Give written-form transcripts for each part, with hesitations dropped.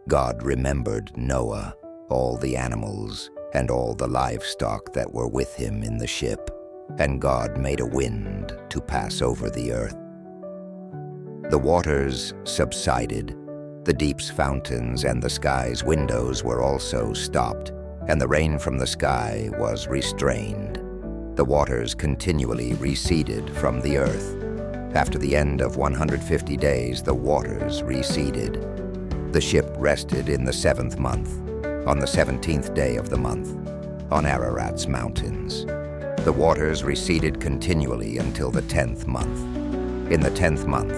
God remembered Noah, all the animals, and all the livestock that were with him in the ship, and God made a wind to pass over the earth. The waters subsided, the deep's fountains and the sky's windows were also stopped, and the rain from the sky was restrained. The waters continually receded from the earth. After the end of 150 days, the waters receded. The ship rested in the 7th month, on the 17th day of the month, on Ararat's mountains. The waters receded continually until the 10th month. In the 10th month,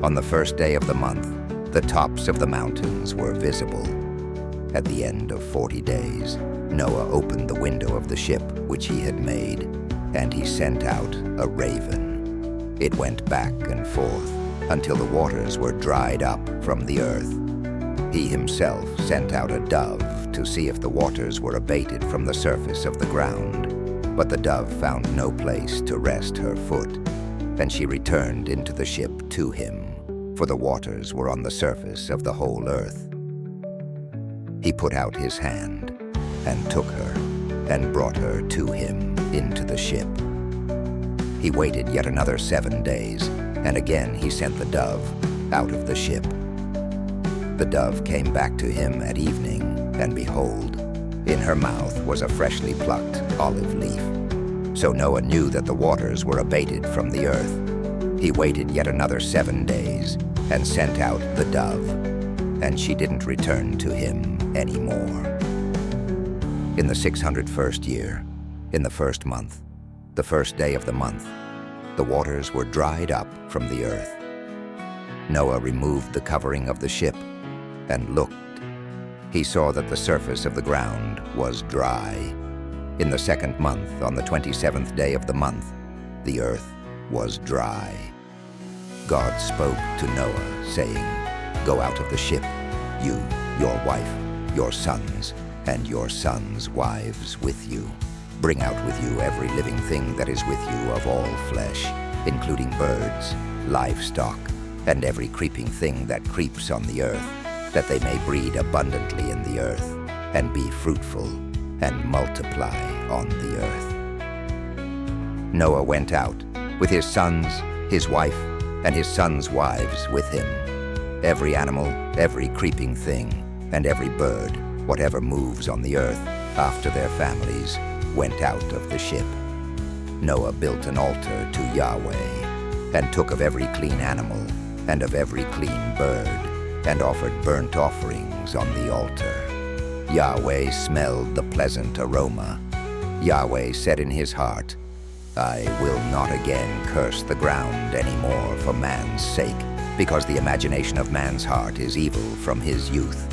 on the 1st day of the month, the tops of the mountains were visible. At the end of 40 days, Noah opened the window of the ship which he had made, and he sent out a raven. It went back and forth until the waters were dried up from the earth. He himself sent out a dove to see if the waters were abated from the surface of the ground. But the dove found no place to rest her foot, and she returned into the ship to him, for the waters were on the surface of the whole earth. He put out his hand and took her and brought her to him into the ship. He waited yet another 7 days, and again he sent the dove out of the ship. The dove came back to him at evening, and behold, in her mouth was a freshly plucked olive leaf. So Noah knew that the waters were abated from the earth. He waited yet another 7 days, and sent out the dove, and she didn't return to him anymore. In the 601st year, in the 1st month, the 1st day of the month, the waters were dried up from the earth. Noah removed the covering of the ship and looked. He saw that the surface of the ground was dry. In the 2nd month, on the 27th day of the month, the earth was dry. God spoke to Noah, saying, "Go out of the ship, you, your wife, your sons, and your sons' wives with you. Bring out with you every living thing that is with you of all flesh, including birds, livestock, and every creeping thing that creeps on the earth, that they may breed abundantly in the earth, and be fruitful, and multiply on the earth." Noah went out, with his sons, his wife, and his sons' wives with him. Every animal, every creeping thing, and every bird, whatever moves on the earth, after their families, went out of the ship. Noah built an altar to Yahweh, and took of every clean animal, and of every clean bird, and offered burnt offerings on the altar. Yahweh smelled the pleasant aroma. Yahweh said in his heart, "I will not again curse the ground any more for man's sake, because the imagination of man's heart is evil from his youth.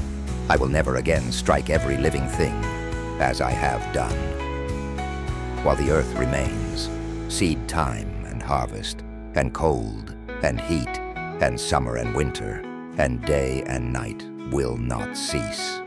I will never again strike every living thing, as I have done." While the earth remains, seed time and harvest, and cold and heat, and summer and winter, and day and night will not cease.